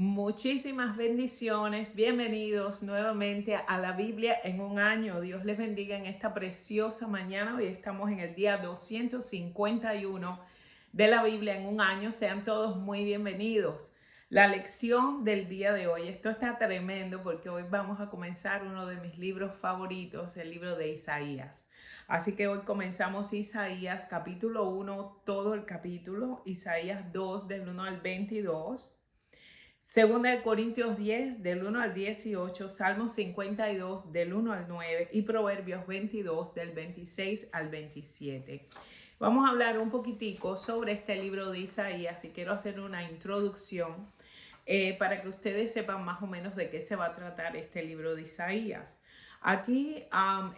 Muchísimas bendiciones, bienvenidos nuevamente a la Biblia en un año. Dios les bendiga en esta preciosa mañana. Hoy estamos en el día 251 de la Biblia en un año. Sean todos muy bienvenidos. La lección del día de hoy, esto está tremendo porque hoy vamos a comenzar uno de mis libros favoritos, el libro de Isaías. Así que hoy comenzamos Isaías capítulo 1, todo el capítulo, Isaías 2 del 1 al 22. Segunda de Corintios 10, del 1 al 18, Salmos 52, del 1 al 9 y Proverbios 22, del 26 al 27. Vamos a hablar un poquitico sobre este libro de Isaías y quiero hacer una introducción para que ustedes sepan más o menos de qué se va a tratar este libro de Isaías. Aquí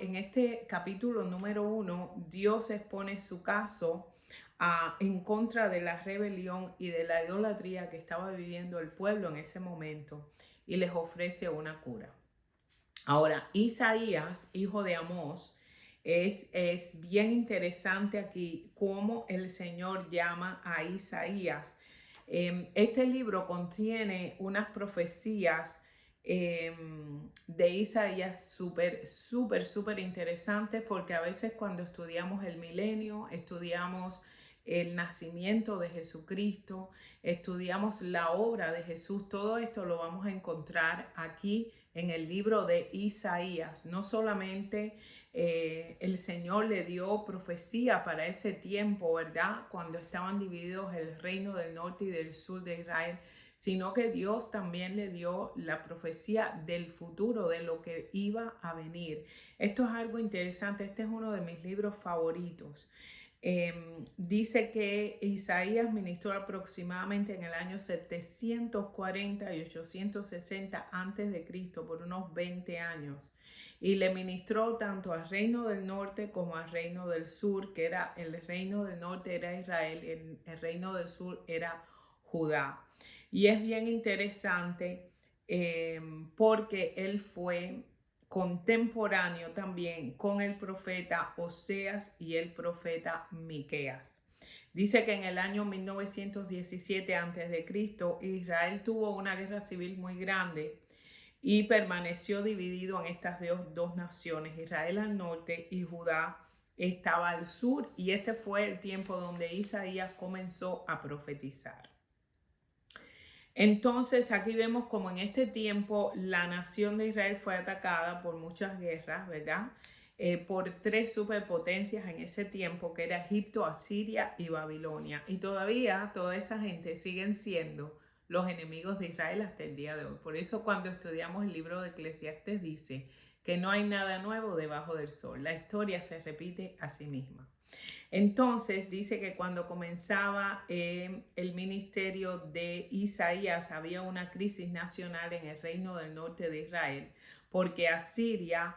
en este capítulo número 1, Dios expone su caso en contra de la rebelión y de la idolatría que estaba viviendo el pueblo en ese momento y les ofrece una cura. Ahora, Isaías, hijo de Amós, es bien interesante aquí cómo el Señor llama a Isaías. Este libro contiene unas profecías de Isaías súper interesantes, porque a veces cuando estudiamos el milenio, estudiamos el nacimiento de Jesucristo, estudiamos la obra de Jesús, todo esto lo vamos a encontrar aquí en el libro de Isaías. No solamente el Señor le dio profecía para ese tiempo, ¿verdad? Cuando estaban divididos el reino del norte y del sur de Israel, sino que Dios también le dio la profecía del futuro, de lo que iba a venir. Esto es algo interesante, este es uno de mis libros favoritos. Dice que Isaías ministró aproximadamente en el año 740 y 860 antes de Cristo, por unos 20 años, y le ministró tanto al reino del norte como al reino del sur, que era el reino del norte era Israel y el reino del sur era Judá. Y es bien interesante porque él fue contemporáneo también con el profeta Oseas y el profeta Miqueas. Dice que en el año 1917 a.C., Israel tuvo una guerra civil muy grande y permaneció dividido en estas dos naciones, Israel al norte y Judá estaba al sur, y este fue el tiempo donde Isaías comenzó a profetizar. Entonces aquí vemos como en este tiempo la nación de Israel fue atacada por muchas guerras, ¿verdad? Por tres superpotencias en ese tiempo, que era Egipto, Asiria y Babilonia. Y todavía toda esa gente siguen siendo los enemigos de Israel hasta el día de hoy. Por eso cuando estudiamos el libro de Eclesiastes dice que no hay nada nuevo debajo del sol. La historia se repite a sí misma. Entonces dice que cuando comenzaba el ministerio de Isaías había una crisis nacional en el reino del norte de Israel, porque Asiria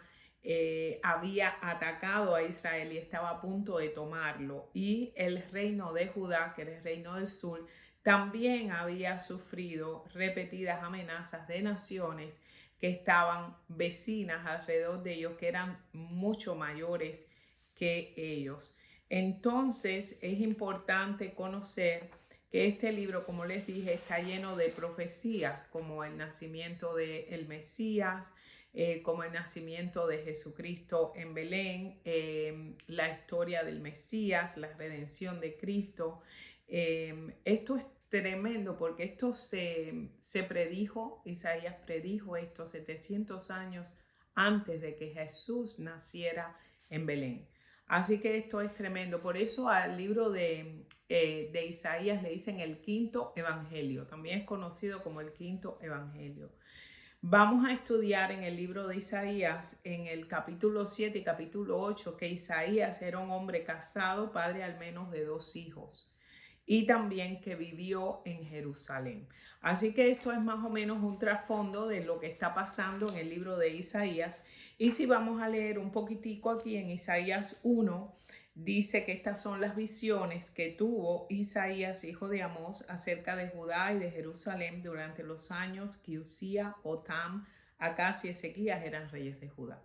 había atacado a Israel y estaba a punto de tomarlo, y el reino de Judá, que era el reino del sur, también había sufrido repetidas amenazas de naciones que estaban vecinas alrededor de ellos, que eran mucho mayores que ellos. Entonces es importante conocer que este libro, como les dije, está lleno de profecías, como el nacimiento del Mesías, como el nacimiento de Jesucristo en Belén, la historia del Mesías, la redención de Cristo. Esto es tremendo porque esto se predijo, Isaías predijo esto 700 años antes de que Jesús naciera en Belén. Así que esto es tremendo. Por eso al libro de Isaías le dicen el quinto evangelio. También es conocido como el quinto evangelio. Vamos a estudiar en el libro de Isaías, en el capítulo 7 y capítulo 8, que Isaías era un hombre casado, padre al menos de 2 hijos, y también que vivió en Jerusalén. Así que esto es más o menos un trasfondo de lo que está pasando en el libro de Isaías. Y si vamos a leer un poquitico aquí en Isaías 1, dice que estas son las visiones que tuvo Isaías, hijo de Amós, acerca de Judá y de Jerusalén durante los años que Usía, Otam, Acaz y Ezequías eran reyes de Judá.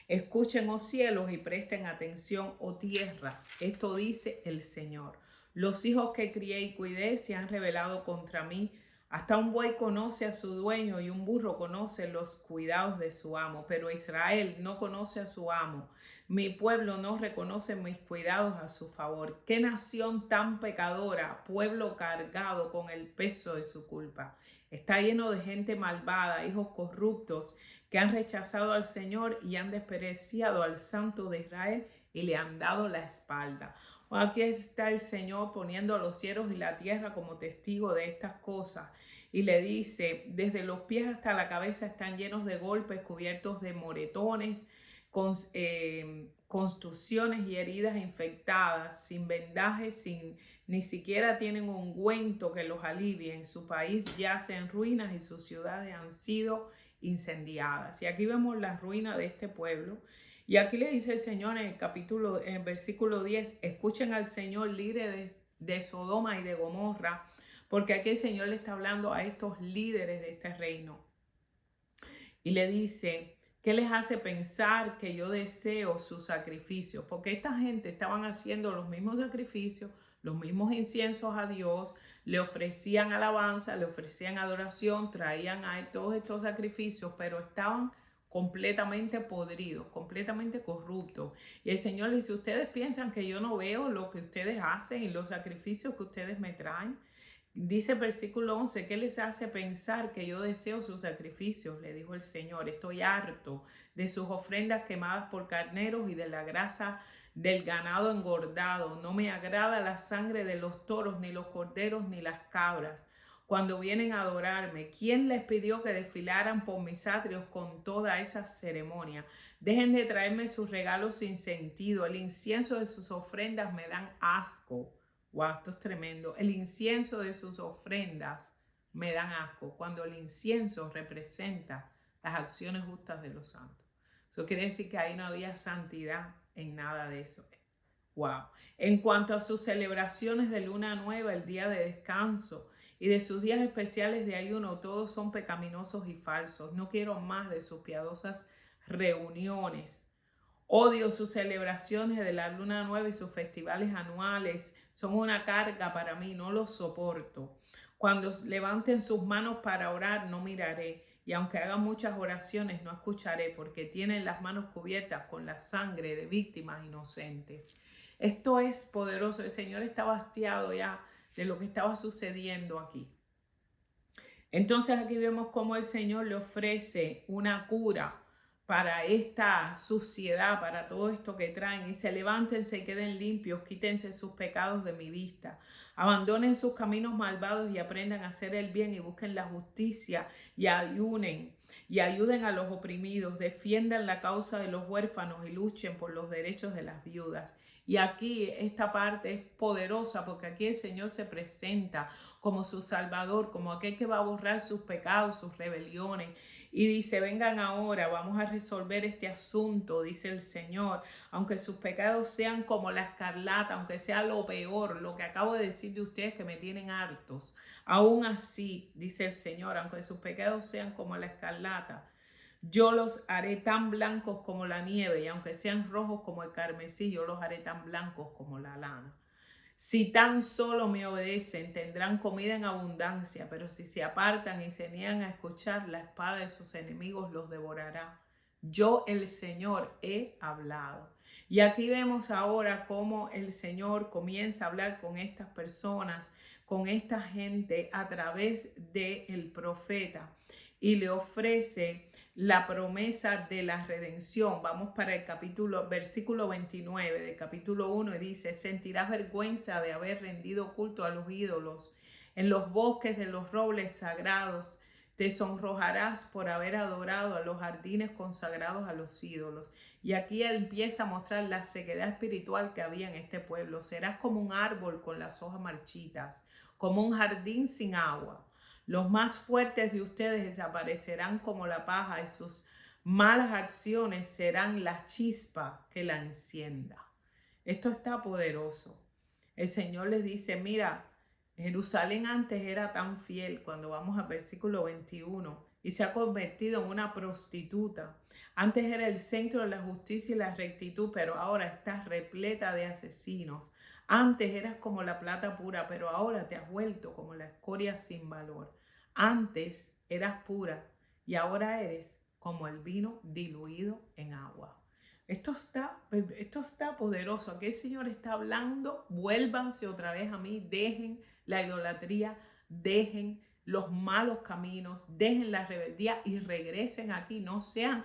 Escuchen, oh cielos, y presten atención, oh tierra. Esto dice el Señor. Los hijos que crié y cuidé se han rebelado contra mí, Hasta un buey conoce a su dueño y un burro conoce los cuidados de su amo, pero Israel no conoce a su amo. Mi pueblo no reconoce mis cuidados a su favor. Qué nación tan pecadora, pueblo cargado con el peso de su culpa. Está lleno de gente malvada, hijos corruptos que han rechazado al Señor y han despreciado al Santo de Israel y le han dado la espalda. Aquí está el Señor poniendo a los cielos y la tierra como testigo de estas cosas. Y le dice, desde los pies hasta la cabeza están llenos de golpes, cubiertos de moretones, contusiones y heridas infectadas, sin vendajes, ni siquiera tienen ungüento que los alivie. En su país yace en ruinas y sus ciudades han sido incendiadas. Y aquí vemos las ruinas de este pueblo. Y aquí le dice el Señor en el versículo 10, escuchen al Señor libre de Sodoma y de Gomorra, porque aquí el Señor le está hablando a estos líderes de este reino. Y le dice, ¿qué les hace pensar que yo deseo sus sacrificios? Porque esta gente estaban haciendo los mismos sacrificios, los mismos inciensos a Dios, le ofrecían alabanza, le ofrecían adoración, traían a él todos estos sacrificios, pero estaban completamente podridos, completamente corruptos. Y el Señor le dice, ustedes piensan que yo no veo lo que ustedes hacen y los sacrificios que ustedes me traen. Dice el versículo 11, ¿qué les hace pensar que yo deseo sus sacrificios? Le dijo el Señor, estoy harto de sus ofrendas quemadas por carneros y de la grasa del ganado engordado. No me agrada la sangre de los toros, ni los corderos, ni las cabras. Cuando vienen a adorarme, ¿quién les pidió que desfilaran por mis atrios con toda esa ceremonia? Dejen de traerme sus regalos sin sentido. El incienso de sus ofrendas me dan asco. Wow, esto es tremendo. El incienso de sus ofrendas me dan asco. Cuando el incienso representa las acciones justas de los santos. Eso quiere decir que ahí no había santidad en nada de eso. Wow. En cuanto a sus celebraciones de luna nueva, el día de descanso y de sus días especiales de ayuno, todos son pecaminosos y falsos. No quiero más de sus piadosas reuniones. Odio sus celebraciones de la luna nueva y sus festivales anuales. Son una carga para mí, no los soporto. Cuando levanten sus manos para orar, no miraré. Y aunque hagan muchas oraciones, no escucharé, porque tienen las manos cubiertas con la sangre de víctimas inocentes. Esto es poderoso. El Señor estaba hastiado ya de lo que estaba sucediendo aquí. Entonces aquí vemos cómo el Señor le ofrece una cura para esta suciedad, para todo esto que traen. Dice, levántense y queden limpios, quítense sus pecados de mi vista. Abandonen sus caminos malvados y aprendan a hacer el bien y busquen la justicia y ayunen y ayuden a los oprimidos. Defiendan la causa de los huérfanos y luchen por los derechos de las viudas. Y aquí esta parte es poderosa porque aquí el Señor se presenta como su Salvador, como aquel que va a borrar sus pecados, sus rebeliones. Y dice, vengan ahora, vamos a resolver este asunto, dice el Señor. Aunque sus pecados sean como la escarlata, aunque sea lo peor, lo que acabo de decir de ustedes que me tienen hartos. Aún así, dice el Señor, aunque sus pecados sean como la escarlata, yo los haré tan blancos como la nieve, y aunque sean rojos como el carmesí, yo los haré tan blancos como la lana. Si tan solo me obedecen, tendrán comida en abundancia, pero si se apartan y se niegan a escuchar, la espada de sus enemigos los devorará. Yo, el Señor, he hablado. Y aquí vemos ahora cómo el Señor comienza a hablar con estas personas, con esta gente a través del profeta y le ofrece la promesa de la redención. Vamos para el versículo 29 del capítulo 1 y dice, sentirás vergüenza de haber rendido culto a los ídolos en los bosques de los robles sagrados. Te sonrojarás por haber adorado a los jardines consagrados a los ídolos. Y aquí él empieza a mostrar la sequedad espiritual que había en este pueblo. Serás como un árbol con las hojas marchitas, como un jardín sin agua. Los más fuertes de ustedes desaparecerán como la paja y sus malas acciones serán la chispa que la encienda. Esto está poderoso. El Señor les dice, mira, Jerusalén antes era tan fiel, cuando vamos al versículo 21, y se ha convertido en una prostituta. Antes era el centro de la justicia y la rectitud, pero ahora está repleta de asesinos. Antes eras como la plata pura, pero ahora te has vuelto como la escoria sin valor. Antes eras pura y ahora eres como el vino diluido en agua. Esto está poderoso. Aquí el Señor está hablando. Vuélvanse otra vez a mí. Dejen la idolatría. Dejen los malos caminos. Dejen la rebeldía y regresen aquí. No sean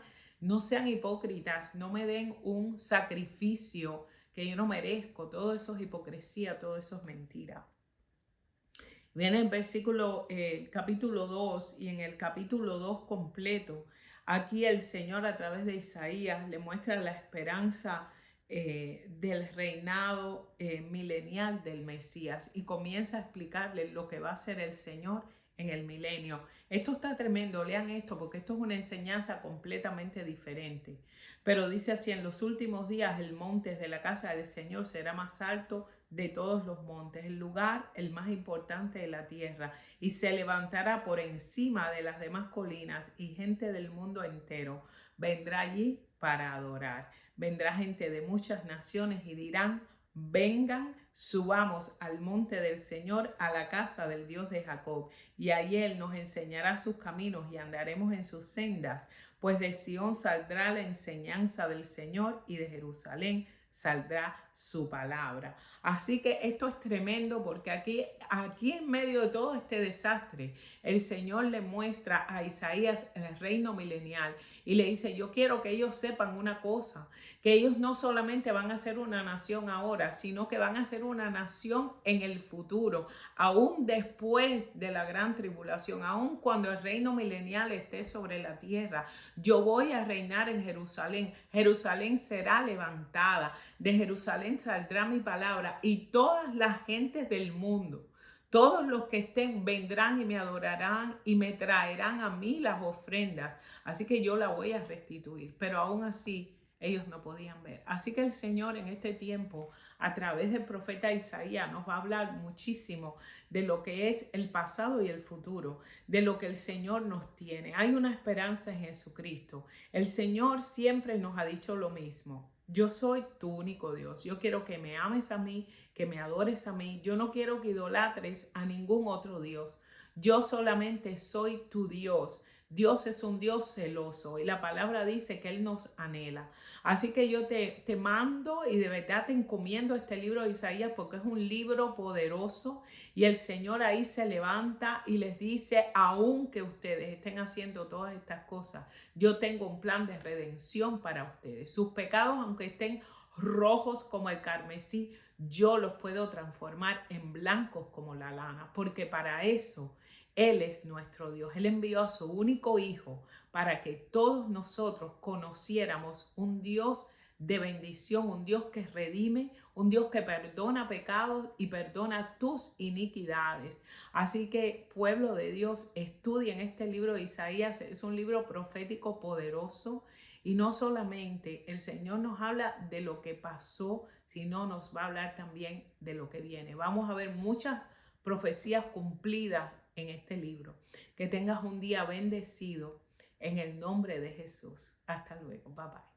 hipócritas. No me den un sacrificio que yo no merezco. Todo eso es hipocresía. Todo eso es mentira. Viene el capítulo 2, y en el capítulo 2 completo, aquí el Señor a través de Isaías le muestra la esperanza del reinado milenial del Mesías y comienza a explicarle lo que va a hacer el Señor en el milenio. Esto está tremendo, lean esto porque esto es una enseñanza completamente diferente. Pero dice así: en los últimos días el monte de la casa del Señor será más alto de todos los montes, el lugar el más importante de la tierra, y se levantará por encima de las demás colinas, y gente del mundo entero vendrá allí para adorar. Vendrá gente de muchas naciones y dirán: vengan, subamos al monte del Señor, a la casa del Dios de Jacob, y allí Él nos enseñará sus caminos y andaremos en sus sendas, pues de Sión saldrá la enseñanza del Señor y de Jerusalén saldrá su palabra. Así que esto es tremendo porque aquí en medio de todo este desastre, el Señor le muestra a Isaías el reino milenial y le dice: yo quiero que ellos sepan una cosa, que ellos no solamente van a ser una nación ahora, sino que van a ser una nación en el futuro, aún después de la gran tribulación, aún cuando el reino milenial esté sobre la tierra. Yo voy a reinar en Jerusalén. Jerusalén será levantada. De Jerusalén saldrá mi palabra y todas las gentes del mundo, todos los que estén, vendrán y me adorarán y me traerán a mí las ofrendas. Así que yo la voy a restituir. Pero aún así ellos no podían ver. Así que el Señor en este tiempo, a través del profeta Isaías, nos va a hablar muchísimo de lo que es el pasado y el futuro, de lo que el Señor nos tiene. Hay una esperanza en Jesucristo. El Señor siempre nos ha dicho lo mismo: yo soy tu único Dios. Yo quiero que me ames a mí, que me adores a mí. Yo no quiero que idolatres a ningún otro Dios. Yo solamente soy tu Dios. Dios es un Dios celoso y la palabra dice que Él nos anhela. Así que yo te mando y de verdad te encomiendo este libro de Isaías porque es un libro poderoso y el Señor ahí se levanta y les dice: aunque ustedes estén haciendo todas estas cosas, yo tengo un plan de redención para ustedes. Sus pecados, aunque estén rojos como el carmesí, yo los puedo transformar en blancos como la lana, porque para eso Él es nuestro Dios. Él envió a su único Hijo para que todos nosotros conociéramos un Dios de bendición, un Dios que redime, un Dios que perdona pecados y perdona tus iniquidades. Así que, pueblo de Dios, estudien este libro de Isaías. Es un libro profético poderoso y no solamente el Señor nos habla de lo que pasó, sino nos va a hablar también de lo que viene. Vamos a ver muchas profecías cumplidas en este libro. Que tengas un día bendecido en el nombre de Jesús. Hasta luego. Bye bye.